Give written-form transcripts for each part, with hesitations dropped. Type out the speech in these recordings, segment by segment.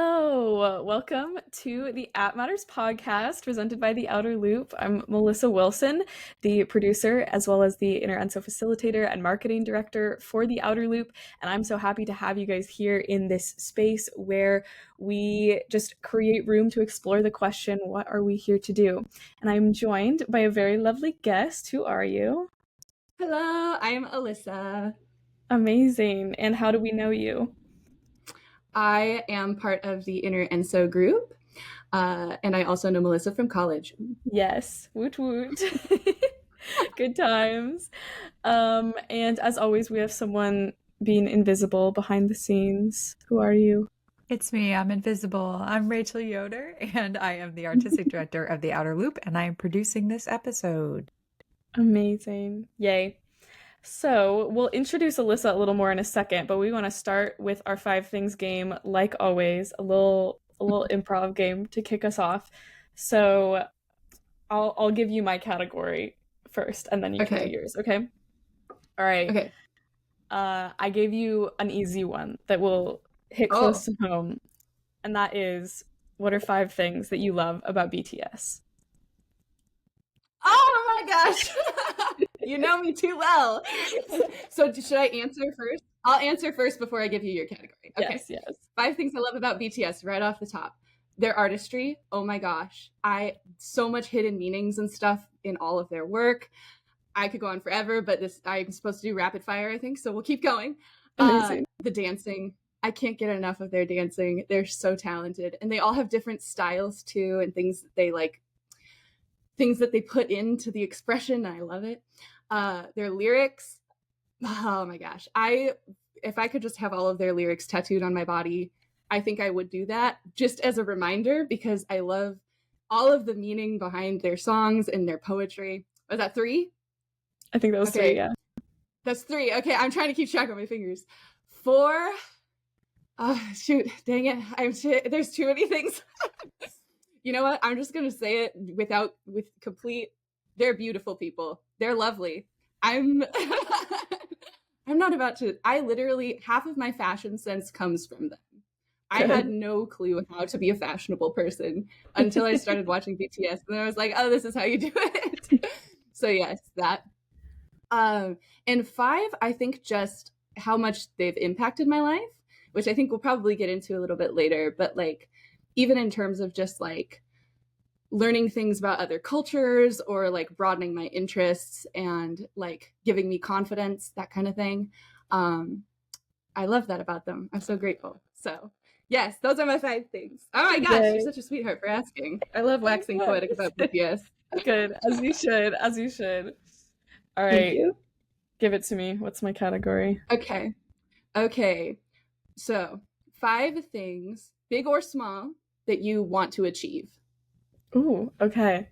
Hello, welcome to the App Matters podcast presented by The Outer Loop. I'm Melissa Wilson, the producer as well as the inner Enso facilitator and marketing director for The Outer Loop, and I'm so happy to have you guys here in this space where we just create room to explore the question, what are we here to do? And I'm joined by a very lovely guest. Who are you? Hello, I'm Alyssa. Amazing. And how do we know you? I am part of the inner Enso group, and I also know Melissa from college. Yes, woot woot. Good times. And as always, we have someone being invisible behind the scenes. Who are you? It's me. I'm invisible. I'm Rachel Yoder, and I am the artistic director of The Outer Loop, and I am producing this episode. Amazing. Yay. So we'll introduce Alyssa a little more in a second, but we want to start with our five things game, like always, a little improv game to kick us off. So I'll give you my category first, and then you can do yours. Okay. All right. Okay. I gave you an easy one that will hit close to home, and that is, what are five things that you love about BTS? Oh my gosh! You know me too well. So should I answer first? I'll answer first before I give you your category. Okay. Yes. Five things I love about BTS right off the top. Their artistry. Oh my gosh. So much hidden meanings and stuff in all of their work. I could go on forever, but I'm supposed to do rapid fire, I think, so we'll keep going. Amazing. The dancing. I can't get enough of their dancing. They're so talented. And they all have different styles too, and things that they put into the expression. I love it. Their lyrics. Oh my gosh. If I could just have all of their lyrics tattooed on my body, I think I would do that, just as a reminder, because I love all of the meaning behind their songs and their poetry. Was that three? I think that was three, yeah. That's three. Okay, I'm trying to keep track of my fingers. Four. Oh, shoot. Dang it. There's too many things. You know what? I'm just going to say it they're beautiful people. They're lovely. I'm not about to, I literally, half of my fashion sense comes from them. I had no clue how to be a fashionable person until I started watching BTS, and then I was like, oh, this is how you do it. So yes, that. And five, I think just how much they've impacted my life, which I think we'll probably get into a little bit later, but like, even in terms of just like learning things about other cultures or like broadening my interests and like giving me confidence, that kind of thing. I love that about them. I'm so grateful. So yes, those are my five things. Oh my gosh, you're such a sweetheart for asking. I love waxing poetic about BTS. Good, as you should. All right. Thank you. Give it to me. What's my category? Okay. So 5 things, big or small, that you want to achieve. Ooh, okay.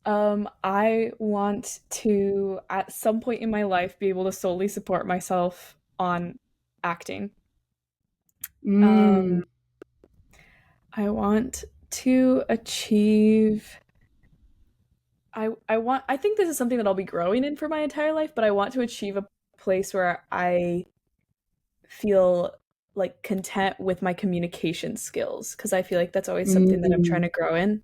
I want to, at some point in my life, be able to solely support myself on acting. I want to achieve, I think this is something that I'll be growing in for my entire life, but I want to achieve a place where I feel like content with my communication skills, because I feel like that's always something that I'm trying to grow in.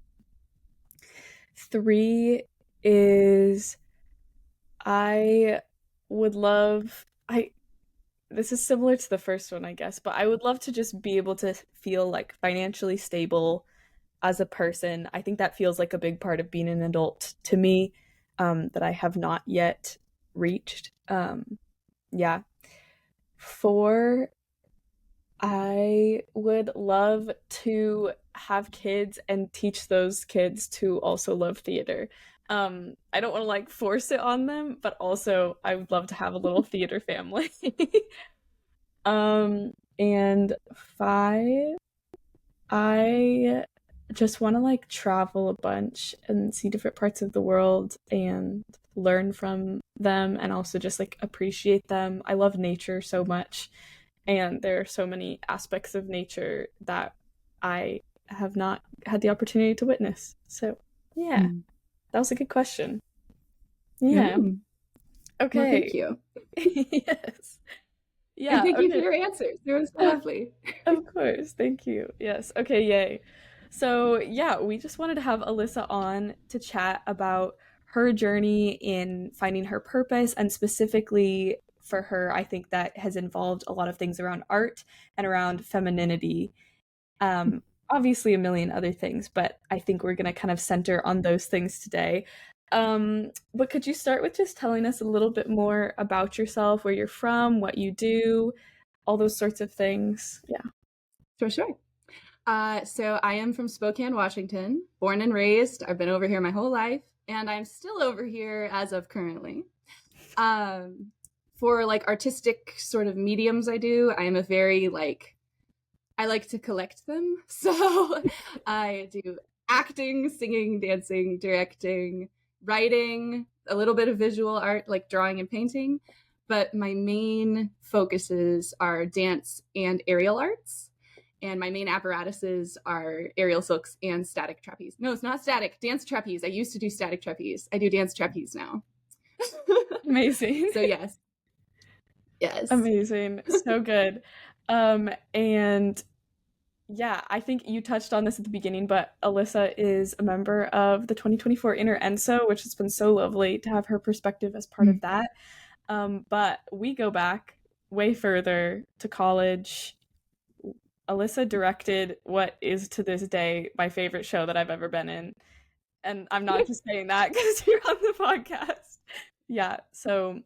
3 is this is similar to the first one, I guess, but I would love to just be able to feel like financially stable as a person. I think that feels like a big part of being an adult to me, that I have not yet reached. 4, I would love to have kids and teach those kids to also love theater. I don't want to like force it on them, but also I would love to have a little theater family. And 5, I just want to like travel a bunch and see different parts of the world and learn from them, and also just like appreciate them. I love nature so much, and there are so many aspects of nature that I have not had the opportunity to witness. So yeah, that was a good question. Yeah. Okay. Well, thank you. Yes. And Yeah, thank you for okay. your answers. They were so lovely. Of course. Thank you. Yes. Okay, yay. So, yeah, we just wanted to have Alyssa on to chat about her journey in finding her purpose, and specifically for her, I think that has involved a lot of things around art and around femininity. Obviously a million other things, but I think we're going to kind of center on those things today. But could you start with just telling us a little bit more about yourself, where you're from, what you do, all those sorts of things? Yeah. Sure. So I am from Spokane, Washington, born and raised. I've been over here my whole life, and I'm still over here as of currently. For like artistic sort of mediums I do, I am a very I like to collect them. So I do acting, singing, dancing, directing, writing, a little bit of visual art like drawing and painting, but my main focuses are dance and aerial arts. And my main apparatuses are aerial silks and static trapeze. No, it's not static, dance trapeze. I used to do static trapeze. I do dance trapeze now. Amazing. So yes. Amazing. So good. And yeah, I think you touched on this at the beginning, but Alyssa is a member of the 2024 Inner Enso, which has been so lovely to have her perspective as part of that. But we go back way further to college. Alyssa directed what is to this day my favorite show that I've ever been in. And I'm not just saying that because you're on the podcast. Yeah, so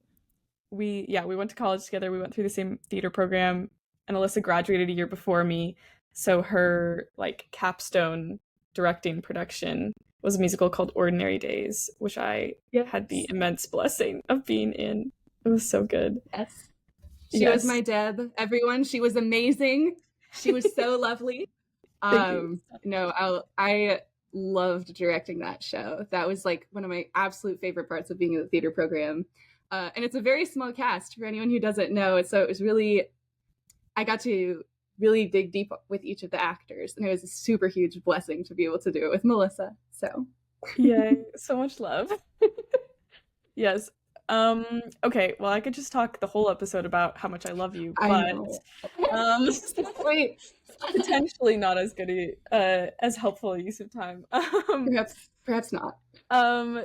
we went to college together. We went through the same theater program, and Alyssa graduated a year before me. So her like capstone directing production was a musical called Ordinary Days, which I had the immense blessing of being in. It was so good. Yes. She was my Deb, everyone. She was amazing. She was so lovely. Thank you. No, I loved directing that show. That was like one of my absolute favorite parts of being in the theater program. And it's a very small cast for anyone who doesn't know. So it was really, I got to really dig deep with each of the actors. And it was a super huge blessing to be able to do it with Melissa. So yay, so much love. Yes. Okay, well I could just talk the whole episode about how much I love you, but wait. Potentially not as good as helpful a use of time. Perhaps not.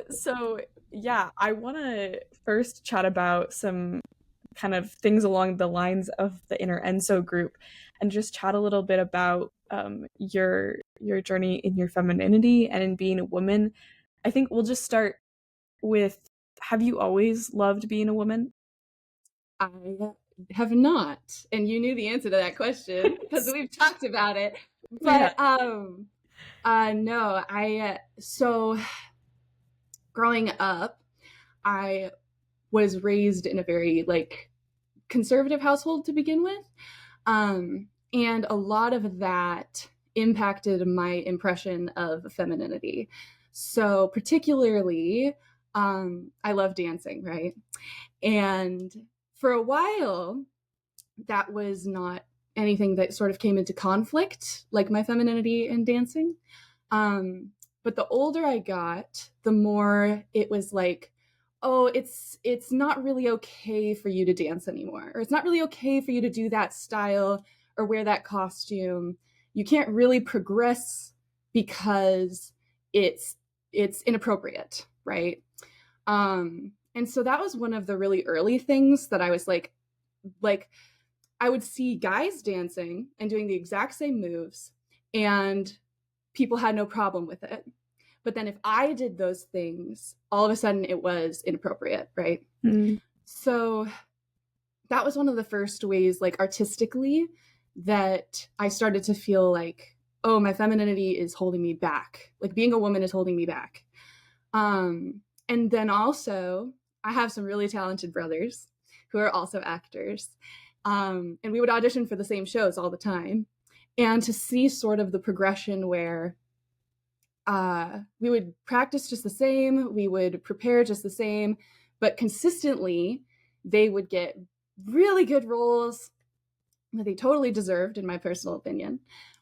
So yeah, I want to first chat about some kind of things along the lines of the Inner Enso group, and just chat a little bit about your journey in your femininity and in being a woman. I think we'll just start with, have you always loved being a woman? I have not, and you knew the answer to that question because we've talked about it. But no, so growing up, I was raised in a very conservative household to begin with, and a lot of that impacted my impression of femininity. So particularly, I love dancing, right? And for a while, that was not anything that sort of came into conflict, like my femininity in dancing. But the older I got, the more it was like, oh, it's not really okay for you to dance anymore, or it's not really okay for you to do that style or wear that costume. You can't really progress because it's inappropriate, right? And so that was one of the really early things that I was like I would see guys dancing and doing the exact same moves, and people had no problem with it. But then if I did those things, all of a sudden it was inappropriate, right? So that was one of the first ways, artistically, that I started to feel like, oh, my femininity is holding me back. Like being a woman is holding me back. And then also, I have some really talented brothers who are also actors. And we would audition for the same shows all the time. And to see sort of the progression where we would practice just the same, we would prepare just the same, but consistently they would get really good roles that they totally deserved, in my personal opinion.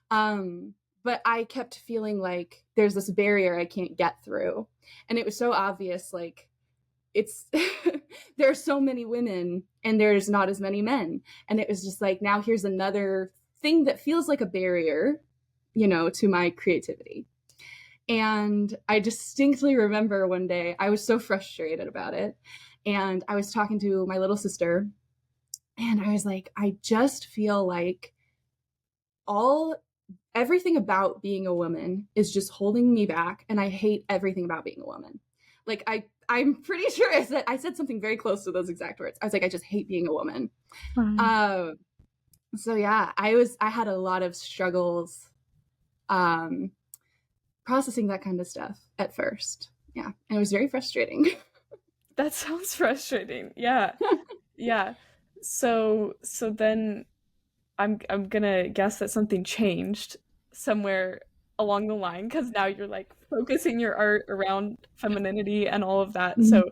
But I kept feeling like there's this barrier I can't get through. And it was so obvious, it's there are so many women and there's not as many men. And it was just like, now here's another thing that feels like a barrier, to my creativity. And I distinctly remember one day I was so frustrated about it. And I was talking to my little sister and I was like, I just feel like everything about being a woman is just holding me back. And I hate everything about being a woman. Like I'm pretty sure I said something very close to those exact words. I was like, I just hate being a woman. So yeah, I had a lot of struggles processing that kind of stuff at first. Yeah. And it was very frustrating. That sounds frustrating. Yeah. Yeah. So then I'm gonna guess that something changed somewhere along the line, because now you're like focusing your art around femininity and all of that. So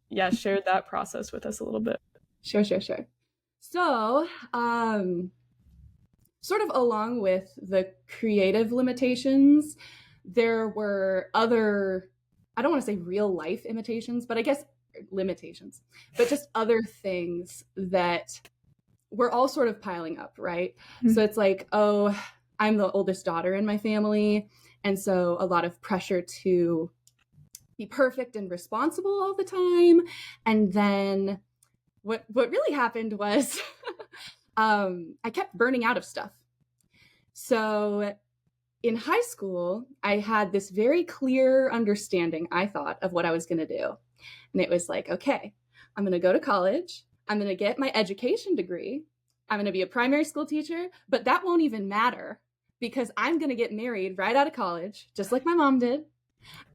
yeah, share that process with us a little bit. Sure. So, sort of along with the creative limitations, there were other, I don't want to say real life limitations, but just other things that were all sort of piling up, right? So it's like, oh, I'm the oldest daughter in my family. And so a lot of pressure to be perfect and responsible all the time. And then what really happened was I kept burning out of stuff. So in high school, I had this very clear understanding, I thought, of what I was going to do. And it was like, okay, I'm going to go to college. I'm going to get my education degree. I'm going to be a primary school teacher, but that won't even matter because I'm going to get married right out of college, just like my mom did.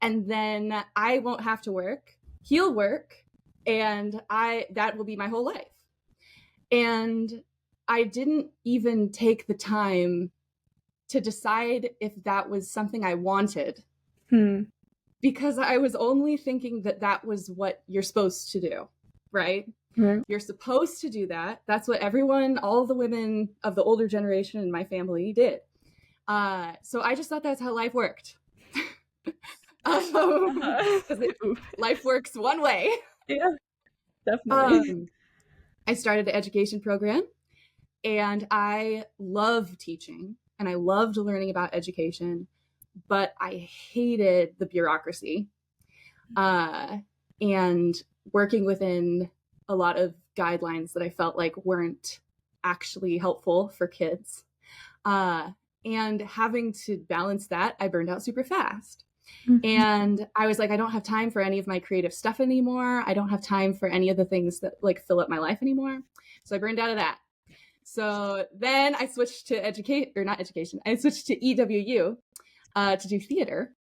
And then I won't have to work. He'll work. And that will be my whole life. And I didn't even take the time to decide if that was something I wanted, because I was only thinking that was what you're supposed to do, right? You're supposed to do that. That's what all the women of the older generation in my family did. So I just thought that's how life worked. Life works one way. Yeah, definitely. I started the education program, and I love teaching and I loved learning about education, but I hated the bureaucracy and working within a lot of guidelines that I felt like weren't actually helpful for kids. And having to balance that, I burned out super fast. And I was like, I don't have time for any of my creative stuff anymore. I don't have time for any of the things that like fill up my life anymore. So I burned out of that. So then I switched to I switched to EWU to do theater.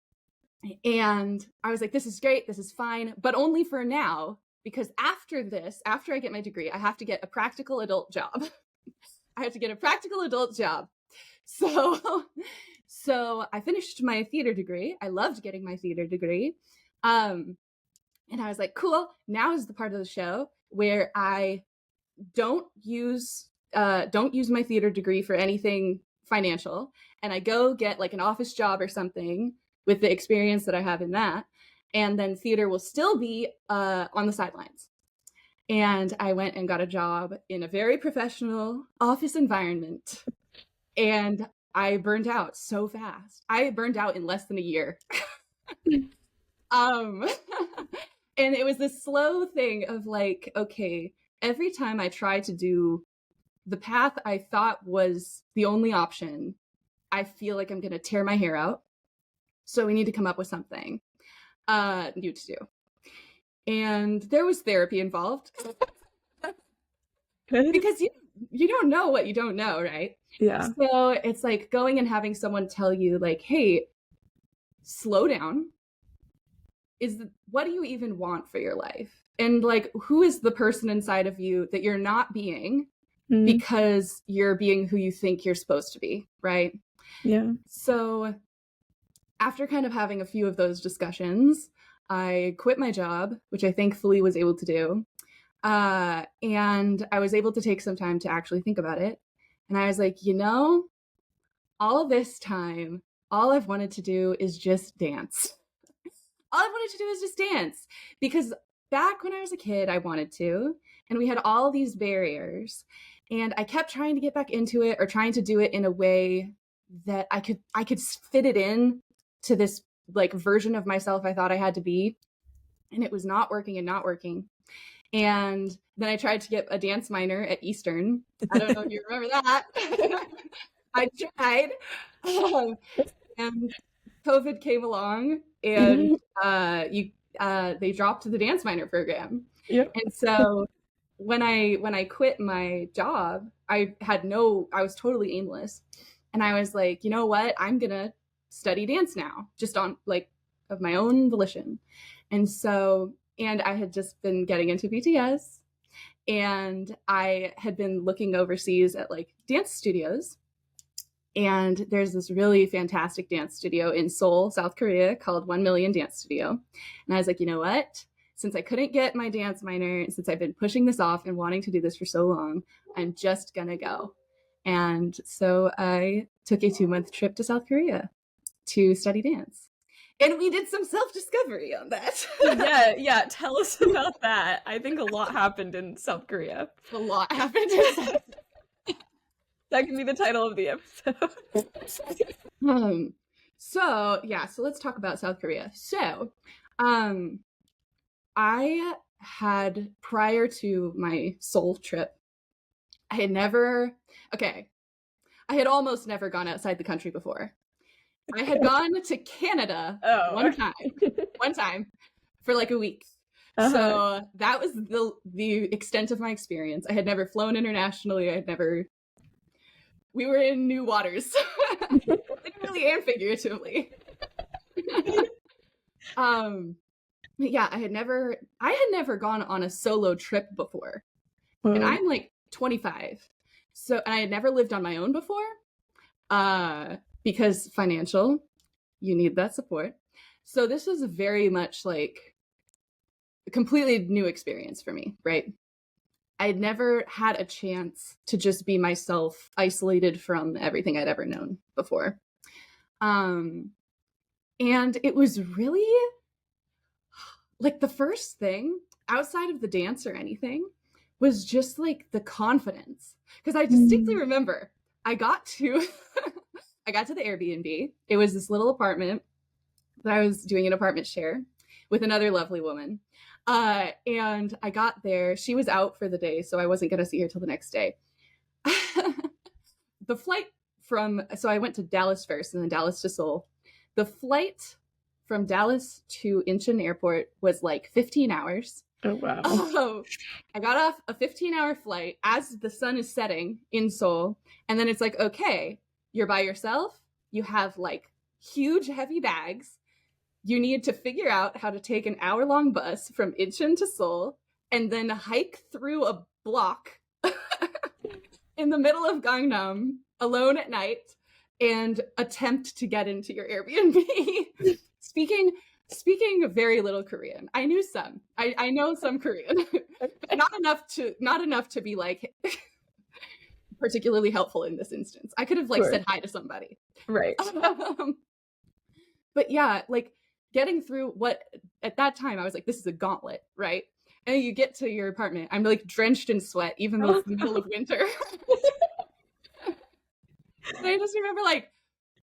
And I was like, this is great. This is fine, but only for now, because after I get my degree, I have to get a practical adult job. So I finished my theater degree. I loved getting my theater degree. And I was like, cool, now is the part of the show where I don't use my theater degree for anything financial. And I go get like an office job or something with the experience that I have in that. And then theater will still be on the sidelines. And I went and got a job in a very professional office environment. And I burned out so fast. I burned out in less than a year. And it was this slow thing of like, okay, every time I try to do the path I thought was the only option, I feel like I'm going to tear my hair out. So we need to come up with something new to do. And there was therapy involved. Because you don't know what you don't know, right? Yeah. So it's like going and having someone tell you like, hey, slow down. What do you even want for your life? And like, who is the person inside of you that you're not being because you're being who you think you're supposed to be, right? Yeah. So after kind of having a few of those discussions, I quit my job, which I thankfully was able to do. And I was able to take some time to actually think about it. And I was like, all this time, all I've wanted to do is just dance. All I wanted to do is just dance, because back when I was a kid, I wanted to, and we had all these barriers, and I kept trying to get back into it or trying to do it in a way that I could fit it in to this like version of myself I thought I had to be, and it was not working and not working. And then I tried to get a dance minor at Eastern. I don't know if you remember that. I tried. And COVID came along, and they dropped the dance minor program. Yep. And so when I quit my job, I was totally aimless. And I was like, you know what? I'm gonna study dance now, just on like of my own volition. And so, and I had just been getting into BTS, and I had been looking overseas at like dance studios. And there's this really fantastic dance studio in Seoul, South Korea called 1 Million Dance Studio. And I was like, you know what? Since I couldn't get my dance minor, and since I've been pushing this off and wanting to do this for so long, I'm just gonna go. And so I took a 2-month trip to South Korea to study dance. And we did some self-discovery on that. Yeah. Tell us about that. I think a lot happened in South Korea. A lot happened in South Korea. That can be the title of the episode. So let's talk about South Korea. So, I had, prior to my Seoul trip, I had almost never gone outside the country before. I had gone to Canada one time for like a week. So that was the extent of my experience. I had never flown internationally. We were in new waters, literally and figuratively. Yeah, I had never gone on a solo trip before. And I'm like 25. So, and I had never lived on my own before, because financial, you need that support. So this was very much like a completely new experience for me, right? I had never had a chance to just be myself, isolated from everything I'd ever known before. And it was really like the first thing outside of the dance or anything was just like the confidence. Because I distinctly remember I got to the Airbnb. It was this little apartment that I was doing an apartment share with another lovely woman. And I got there. She was out for the day, so I wasn't going to see her till the next day. The flight so I went to Dallas first and then Dallas to Seoul. The flight from Dallas to Incheon Airport was like 15 hours. Oh, wow. Oh, I got off a 15-hour flight as the sun is setting in Seoul. And then it's like, okay, you're by yourself. You have like huge, heavy bags. You need to figure out how to take an hour-long bus from Incheon to Seoul and then hike through a block in the middle of Gangnam alone at night and attempt to get into your Airbnb. Speaking very little Korean. I knew some. I know some Korean. Not enough to be like particularly helpful in this instance. I could have like said hi to somebody. Right. But yeah, like getting through what at that time I was like, this is a gauntlet, right? And you get to your apartment. I'm like drenched in sweat, even though it's the middle of winter. And I just remember like,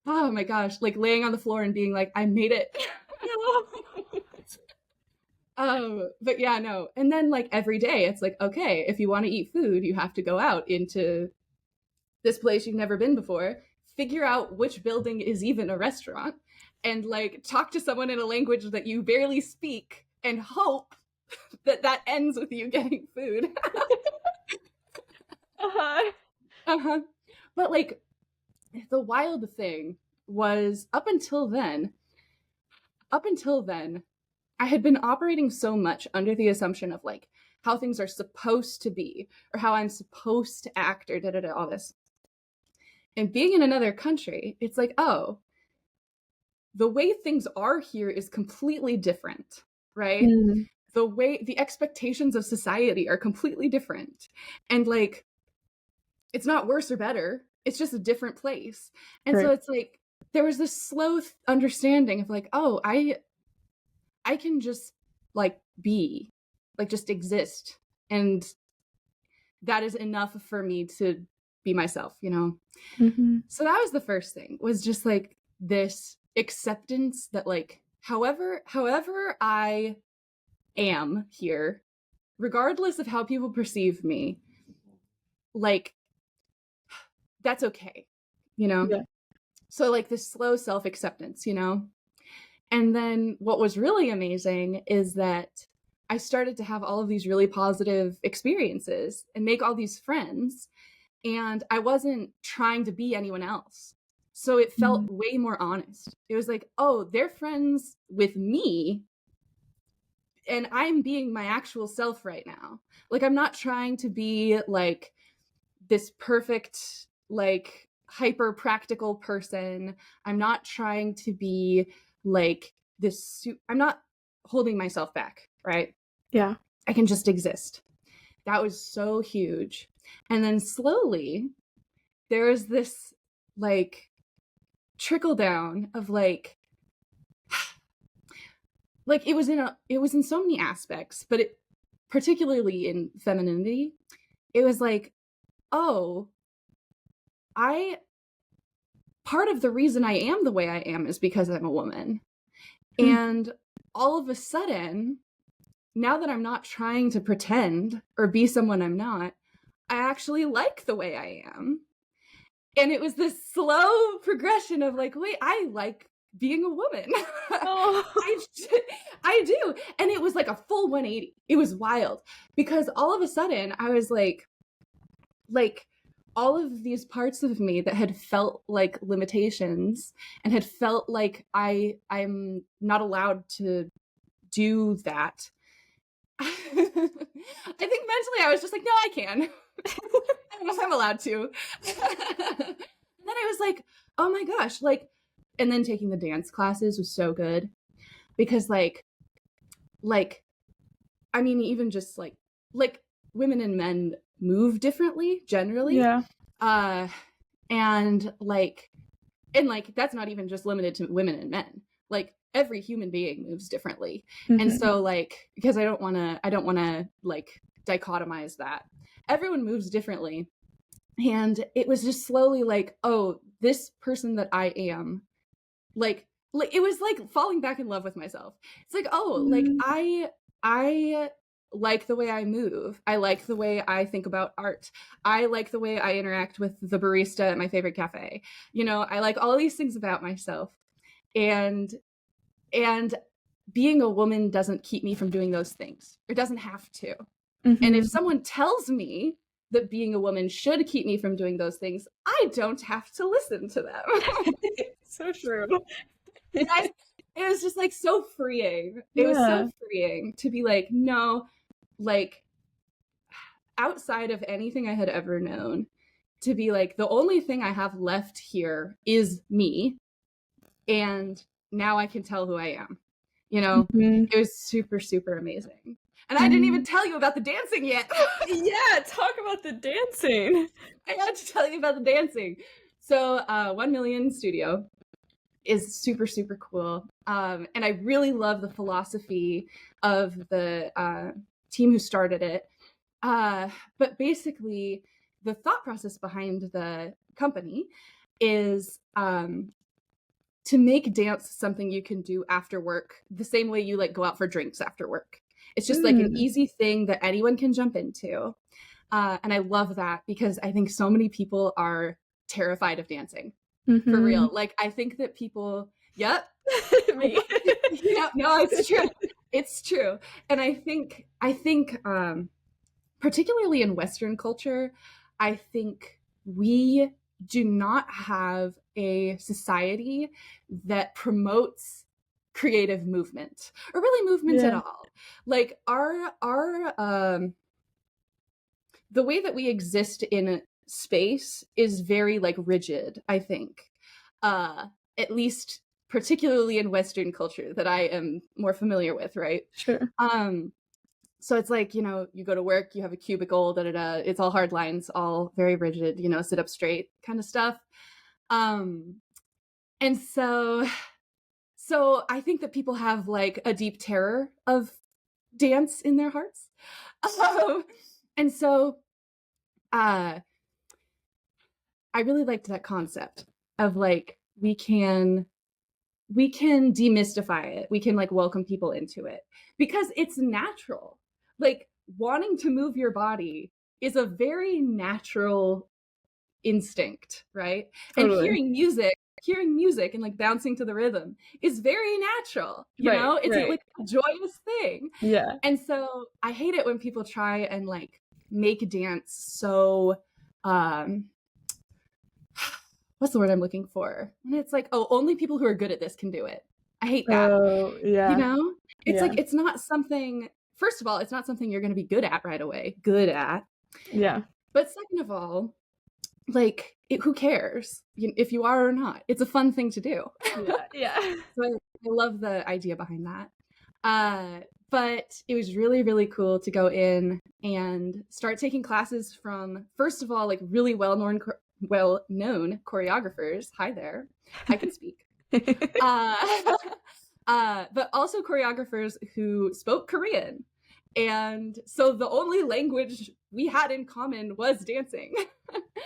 oh my gosh, like laying on the floor and being like, I made it. But yeah, no. And then like every day it's like, okay, if you want to eat food, you have to go out into this place you've never been before, figure out which building is even a restaurant, and like talk to someone in a language that you barely speak and hope that ends with you getting food. But like the wild thing was up until then, I had been operating so much under the assumption of like how things are supposed to be or how I'm supposed to act or all this. And being in another country, it's like, oh, the way things are here is completely different, right? The expectations of society are completely different. And like, it's not worse or better. It's just a different place. And so it's like, there was this slow understanding of like, oh, I can just like be like just exist. And that is enough for me to be myself, you know? Mm-hmm. So that was the first thing, was just like this acceptance that like, however I am here, regardless of how people perceive me, like, that's okay, you know? Yeah. So like this slow self-acceptance, you know? And then what was really amazing is that I started to have all of these really positive experiences and make all these friends, and I wasn't trying to be anyone else. So it felt Mm-hmm. way more honest. It was like, oh, they're friends with me, and I'm being my actual self right now. Like, I'm not trying to be like this perfect, like, hyper practical person. I'm not trying to be like I'm not holding myself back, right? Yeah. I can just exist. That was so huge. And then slowly there was this like trickle down of like it was in so many aspects, but it particularly in femininity, it was like, oh, I part of the reason I am the way I am is because I'm a woman. And all of a sudden, now that I'm not trying to pretend or be someone I'm not, I actually like the way I am. And it was this slow progression of like, wait, I like being a woman. Oh. I do. And it was like a full 180. It was wild because all of a sudden I was like all of these parts of me that had felt like limitations and had felt like I'm not allowed to do that. I think mentally I was just like, no, I can. I'm allowed to. And then I was like, oh my gosh, like, and then taking the dance classes was so good because like I mean, even just like women and men move differently generally. Yeah. And that's not even just limited to women and men. Like every human being moves differently. Mm-hmm. And so like, because I don't want to like dichotomize that. Everyone moves differently. And it was just slowly like, oh, this person that I am, like it was like falling back in love with myself. It's like, oh, like I like the way I move. I like the way I think about art. I like the way I interact with the barista at my favorite cafe. You know, I like all these things about myself. And being a woman doesn't keep me from doing those things. It doesn't have to. Mm-hmm. And if someone tells me that being a woman should keep me from doing those things, I don't have to listen to them. So true. It was just like so freeing. It was so freeing to be like, no, like outside of anything I had ever known, to be like, the only thing I have left here is me. And now I can tell who I am. You know, It was super, super amazing. And I didn't even tell you about the dancing yet. Yeah, talk about the dancing. I had to tell you about the dancing. So 1 Million Studio is super, super cool. And I really love the philosophy of the team who started it. But basically, the thought process behind the company is to make dance something you can do after work, the same way you like go out for drinks after work. It's just like an easy thing that anyone can jump into. And I love that because I think so many people are terrified of dancing. For real. Like, I think that people, yep. Me. Yeah, no, it's true. It's true. And I think, particularly in Western culture, I think we do not have a society that promotes creative movement or really movement at all. Like our the way that we exist in space is very like rigid, I think. At least particularly in Western culture that I am more familiar with, right? Sure. So it's like, you know, you go to work, you have a cubicle, it's all hard lines, all very rigid, you know, sit up straight kind of stuff. And so I think that people have like a deep terror of dance in their hearts. And so I really liked that concept of like, we can demystify it. We can like welcome people into it because it's natural. Like wanting to move your body is a very natural instinct, right? Totally. And hearing music and like bouncing to the rhythm is very natural, you Right, know? It's right. like a joyous thing. Yeah. And so I hate it when people try and like make dance so what's the word I'm looking for? And it's like, oh, only people who are good at this can do it. I hate that. Oh, yeah. You know? It's Yeah. like, it's not something, first of all, it's not something you're going to be good at right away. Good at. Yeah. But second of all, like, who cares if you are or not? It's a fun thing to do. Yeah. So I love the idea behind that. But it was really, really cool to go in and start taking classes from, first of all, like really well-known choreographers. Hi there. I can speak. But also choreographers who spoke Korean. And so the only language we had in common was dancing.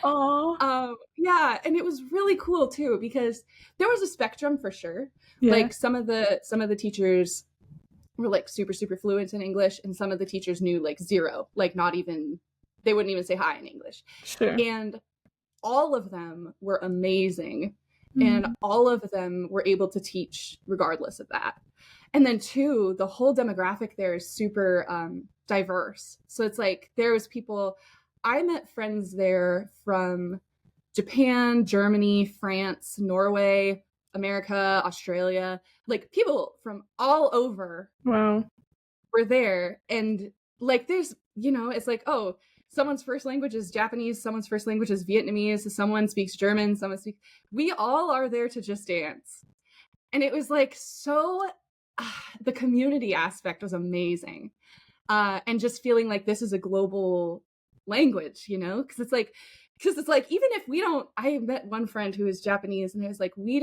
Oh. Yeah, and it was really cool too because there was a spectrum for sure. Yeah. Like some of the teachers were like super fluent in English, and some of the teachers knew like zero, like not even, they wouldn't even say hi in English. Sure. And all of them were amazing, and all of them were able to teach regardless of that. And then two, the whole demographic there is super diverse. So it's like there was people, I met friends there from Japan, Germany, France, Norway, America, Australia, like people from all over. Wow. Were there. And like there's, you know, it's like, oh, someone's first language is Japanese, someone's first language is Vietnamese, someone speaks German, we all are there to just dance. And it was like so the community aspect was amazing. And just feeling like this is a global language, you know, because it's like even if we don't, I met one friend who is Japanese, and it was like we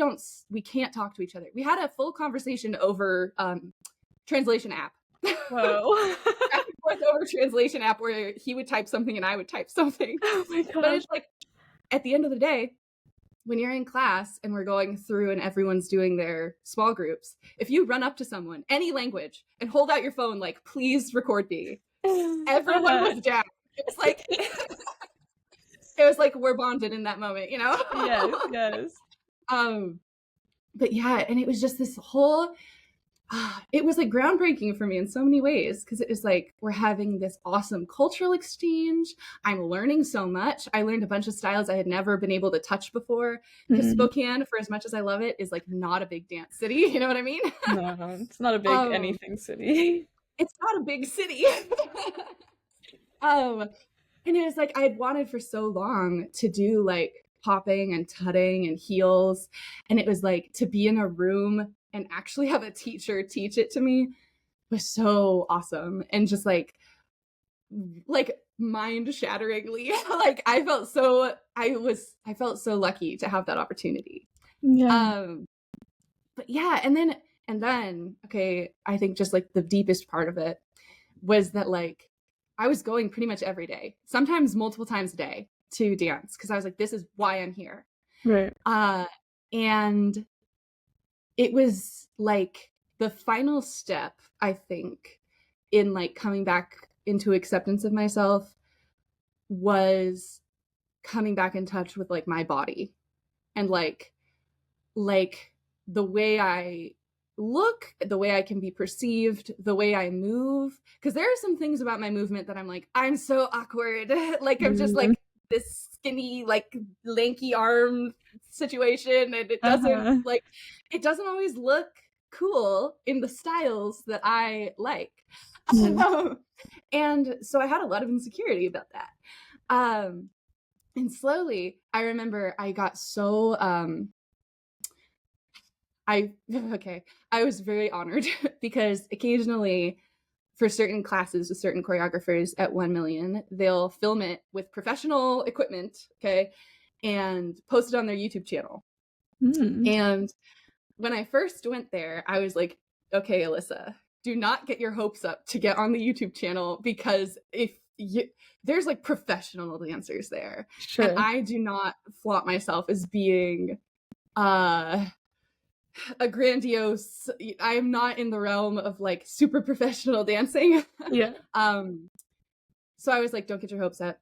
can't talk to each other. We had a full conversation over translation app. Whoa. Back and forth over translation app where he would type something and I would type something. Oh my gosh. But it's like at the end of the day, when you're in class and we're going through and everyone's doing their small groups, if you run up to someone, any language, and hold out your phone like, please record me, everyone was down. It was like we're bonded in that moment, you know? Yes. But yeah, and it was just this whole it was like groundbreaking for me in so many ways, because it was like we're having this awesome cultural exchange. I'm learning so much. I learned a bunch of styles I had never been able to touch before, because Spokane, for as much as I love it, is like not a big dance city. You know what I mean? No, it's not a big anything city. It's not a big city. And it was like I'd wanted for so long to do like popping and tutting and heels, and it was like to be in a room and actually have a teacher teach it to me was so awesome. And just like mind shatteringly, like I felt so lucky to have that opportunity. Yeah. But yeah, and then okay, I think just like the deepest part of it was that like I was going pretty much every day, sometimes multiple times a day, to dance, because I was like, this is why I'm here. Right. And it was like the final step, I think, in like coming back into acceptance of myself was coming back in touch with like my body and like the way I look, the way I can be perceived, the way I move. Because there are some things about my movement that I'm like, I'm so awkward. Like I'm just like this skinny, like lanky arm situation, and it doesn't it doesn't always look cool in the styles that I like. And so I had a lot of insecurity about that. And slowly I remember I got so I was very honored because occasionally for certain classes with certain choreographers at 1 million, they'll film it with professional equipment, okay, and post it on their YouTube channel. And when I first went there, I was like, okay, Alyssa, do not get your hopes up to get on the YouTube channel, because there's like professional dancers there. Sure. And I do not flaunt myself as being a grandiose, I am not in the realm of like super professional dancing. Yeah. So I was like, don't get your hopes up.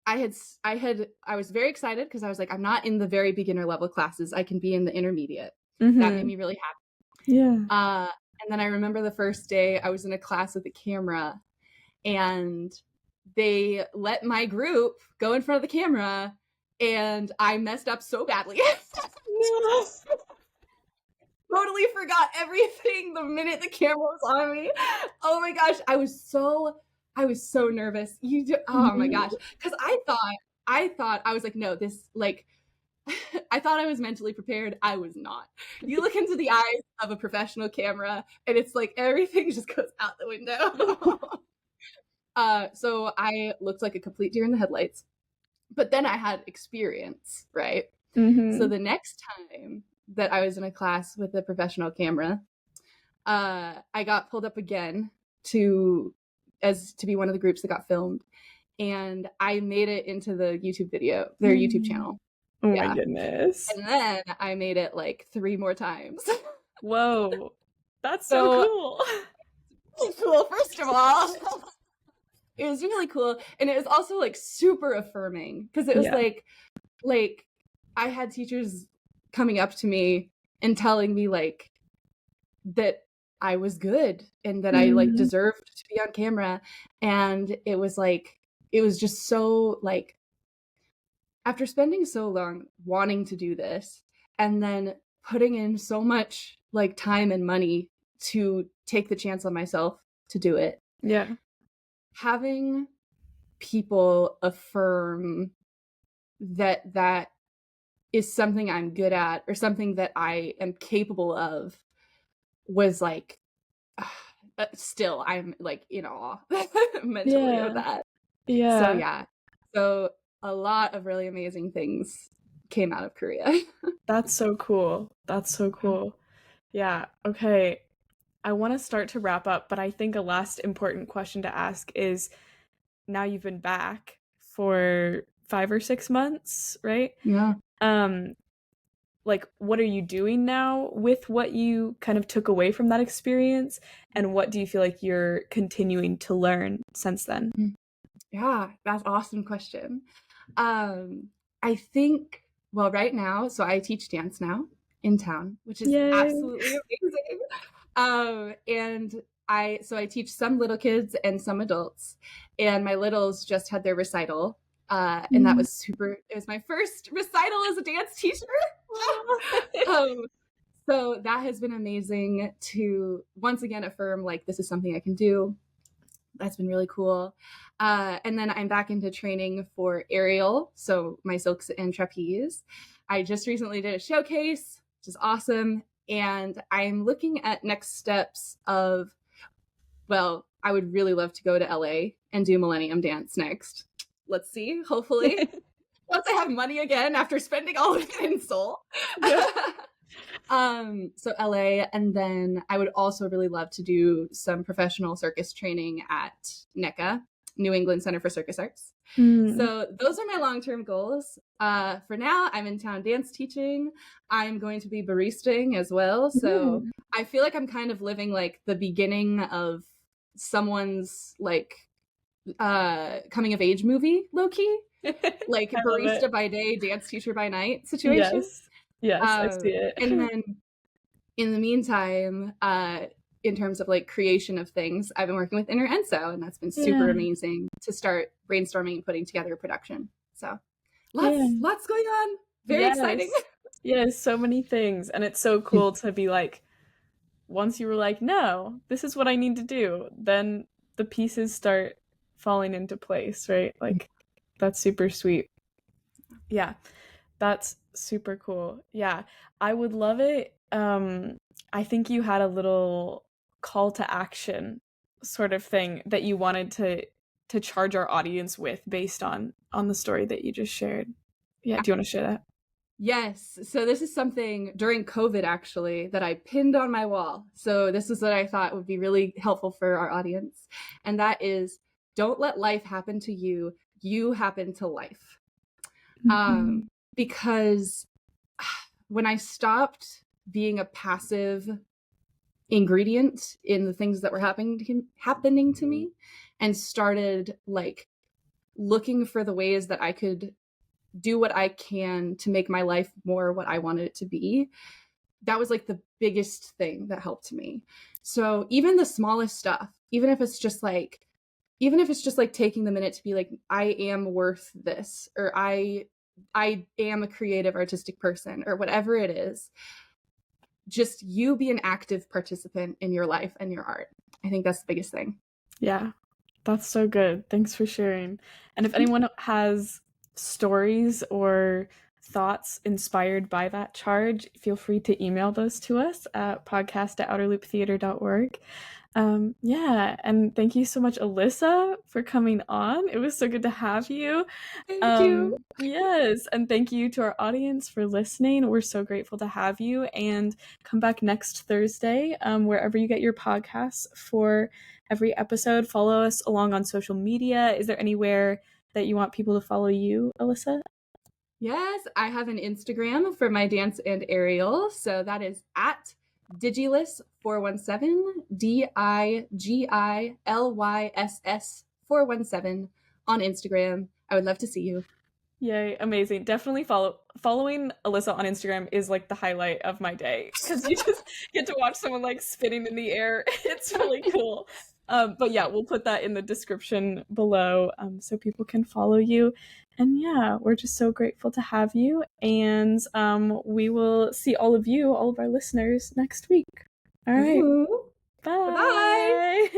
I was very excited because I was like, I'm not in the very beginner level classes. I can be in the intermediate. Mm-hmm. That made me really happy. Yeah. And then I remember the first day I was in a class with a camera, and they let my group go in front of the camera, and I messed up so badly. No. Totally forgot everything the minute the camera was on me. Oh my gosh, I was so nervous. Oh my gosh, because I thought I was like, no, this like I thought I was mentally prepared. I was not. You look into the eyes of a professional camera, and it's like everything just goes out the window. So I looked like a complete deer in the headlights. But then I had experience, right? Mm-hmm. So the next time that I was in a class with a professional camera, I got pulled up again to be one of the groups that got filmed, and I made it into the YouTube video, their YouTube channel. Oh my goodness. And then I made it like 3 more times. Whoa. That's so cool. Cool, first of all. It was really cool, and it was also like super affirming, because it was like I had teachers coming up to me and telling me like that I was good and that I like deserved to be on camera. And it was just so like, after spending so long wanting to do this and then putting in so much like time and money to take the chance on myself to do it. Yeah. Having people affirm that is something I'm good at or something that I am capable of was like, still I'm like in awe mentally of that. Yeah. So a lot of really amazing things came out of Korea. That's so cool. Yeah. Okay. I want to start to wrap up, but I think a last important question to ask is, now you've been back for 5 or 6 months, right? Yeah. Like, what are you doing now with what you kind of took away from that experience? And what do you feel like you're continuing to learn since then? Yeah, that's an awesome question. I think, well, right now, so I teach dance now in town, which is absolutely amazing. And I teach some little kids and some adults, and my littles just had their recital. And that was super, it was my first recital as a dance teacher. So that has been amazing to once again affirm, like, this is something I can do. That's been really cool. And then I'm back into training for aerial, so my silks and trapeze. I just recently did a showcase, which is awesome. And I'm looking at next steps of, well, I would really love to go to LA and do Millennium Dance next. Let's see, hopefully. Once I have money again after spending all of it in Seoul. Yeah. So LA, and then I would also really love to do some professional circus training at NECA, New England Center for Circus Arts. So those are my long-term goals. For now, I'm in town dance teaching. I'm going to be baristaing as well. So I feel like I'm kind of living like the beginning of someone's like coming of age movie, low-key. Like barista by day, dance teacher by night situation. Yes, I see it. And then in the meantime, in terms of like creation of things, I've been working with Enso, and that's been super amazing to start brainstorming and putting together a production. So lots going on. Very exciting. Yes, so many things. And it's so cool to be like, once you were like, no, this is what I need to do, then the pieces start falling into place, right? Like, that's super sweet. Yeah, that's super cool. Yeah, I would love it. I think you had a little call to action sort of thing that you wanted to charge our audience with based on the story that you just shared. Yeah, do you want to share that? Yes. So this is something during COVID actually that I pinned on my wall. So this is what I thought would be really helpful for our audience. And that is, don't let life happen to you. You happen to life. Because when I stopped being a passive ingredient in the things that were happening to me and started like looking for the ways that I could do what I can to make my life more what I wanted it to be, that was like the biggest thing that helped me. So even the smallest stuff, even if it's just like taking the minute to be like, I am worth this, or I am a creative artistic person, or whatever it is, just you be an active participant in your life and your art. I think that's the biggest thing. Yeah, that's so good. Thanks for sharing. And if anyone has stories or thoughts inspired by that charge, feel free to email those to us at podcast@outerlooptheater.org. Yeah, and thank you so much, Alyssa, for coming on. It was so good to have you. Thank you. Yes, and thank you to our audience for listening. We're so grateful to have you, and come back next Thursday, wherever you get your podcasts for every episode. Follow us along on social media. Is there anywhere that you want people to follow you, Alyssa? Yes, I have an Instagram for my dance and aerial. So that is at Digilys417, DIGILYSS 417 on Instagram. I would love to see you. Yay, amazing. Definitely following Alyssa on Instagram is like the highlight of my day, because you just get to watch someone like spinning in the air. It's really cool. But yeah, we'll put that in the description below, so people can follow you. And yeah, we're just so grateful to have you. And we will see all of our listeners next week. All right. Ooh. Bye. Bye.